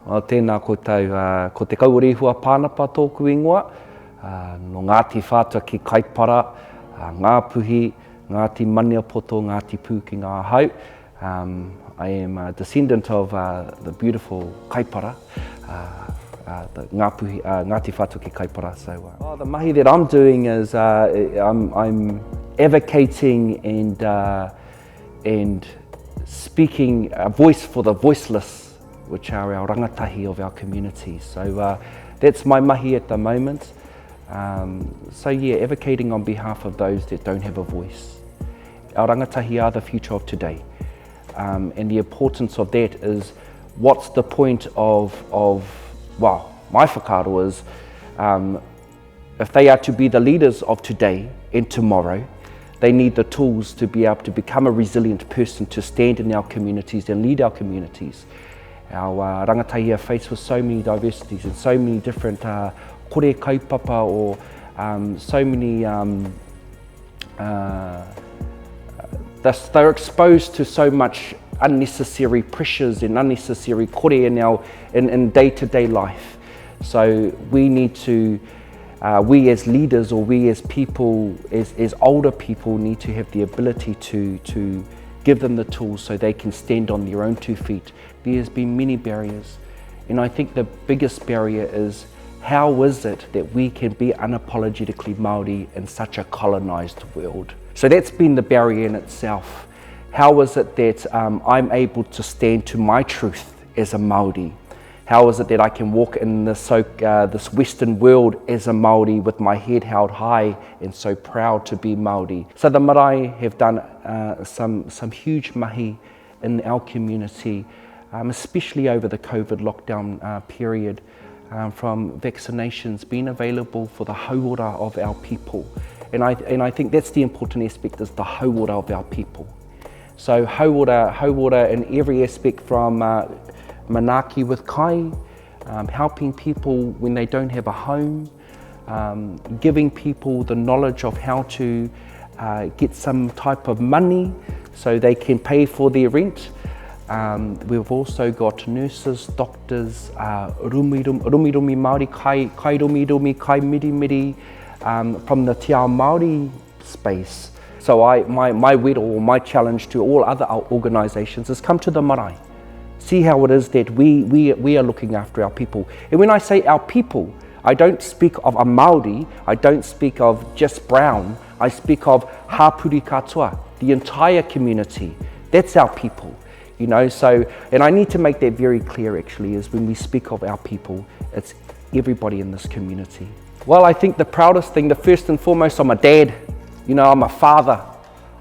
Tēnā koutou, ko te kaurihua pānapa tōku ingoa, no Ngāti Whātua ki Kaipara, Ngāpuhi, Ngāti Maniapoto, Ngāti Pū ki Ngā Hau. I am a descendant of the beautiful Kaipara, the Ngāpuhi, Ngāti Whātua ki Kaipara. So the mahi that I'm doing is I'm advocating and speaking a voice for the voiceless, which are our rangatahi of our communities. So that's my mahi at the moment. So yeah, advocating on behalf of those that don't have a voice. Our rangatahi are the future of today. And the importance of that is, what's the point of my whakaaro is, if they are to be the leaders of today and tomorrow, they need the tools to be able to become a resilient person, to stand in our communities and lead our communities. Our rangatahi are faced with so many diversities and so many different kore kaupapa, or so many, they're exposed to so much unnecessary pressures and unnecessary kore in day-to-day life. So we need to, we as leaders, or we as people, as older people, need to have the ability to give them the tools so they can stand on their own 2 feet. There's been many barriers, and I think the biggest barrier is, how is it that we can be unapologetically Māori in such a colonised world? So that's been the barrier in itself. How is it that I'm able to stand to my truth as a Māori? How is it that I can walk in this Western world as a Māori with my head held high and so proud to be Māori? So the marae have done some huge mahi in our community, especially over the COVID lockdown period, from vaccinations being available for the hauora of our people. And I think that's the important aspect, is the hauora of our people. So hauora in every aspect, from manaki with kai, helping people when they don't have a home, giving people the knowledge of how to get some type of money so they can pay for their rent. We've also got nurses, doctors, rumirumi Māori, kai rumirumi, kai mirimiri, from the Te Ao Māori space. So my wero, or my challenge to all other organisations, is come to the marae. See how it is that we are looking after our people. And when I say our people, I don't speak of a Māori, I don't speak of just Brown, I speak of Hapuri katoa, the entire community. That's our people, you know. So, and I need to make that very clear actually, is when we speak of our people, it's everybody in this community. Well, I think the proudest thing, the first and foremost, I'm a dad, you know, I'm a father.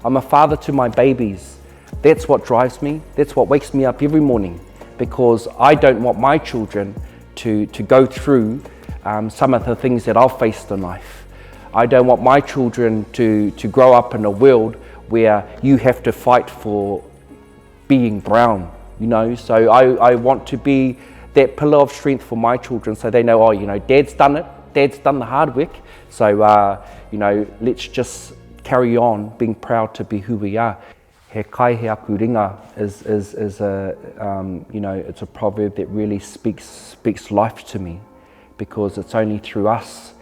I'm a father to my babies. That's what drives me, that's what wakes me up every morning, because I don't want my children to go through some of the things that I've faced in life. I don't want my children to grow up in a world where you have to fight for being brown, you know. So I want to be that pillar of strength for my children, so they know, oh, you know, Dad's done it, Dad's done the hard work, so you know, let's just carry on being proud to be who we are. He kai he aku ringa is a you know, it's a proverb that really speaks life to me, because it's only through us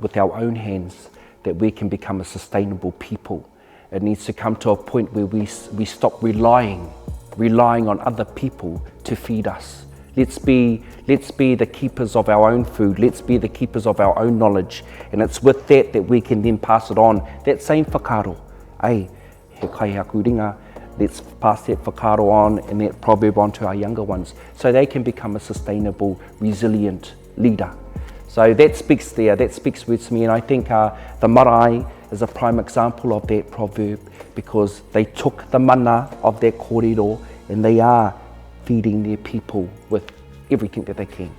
with our own hands that we can become a sustainable people. It needs to come to a point where we stop relying on other people to feed us. Let's be the keepers of our own food. Let's be the keepers of our own knowledge. And it's with that we can then pass it on. That same whakaaro, he kai aku ringa, let's pass that whakaaro on and that proverb on to our younger ones, so they can become a sustainable, resilient leader. So that speaks there, that speaks with me, and I think the marae is a prime example of that proverb, because they took the mana of that kōrero and they are feeding their people with everything that they can.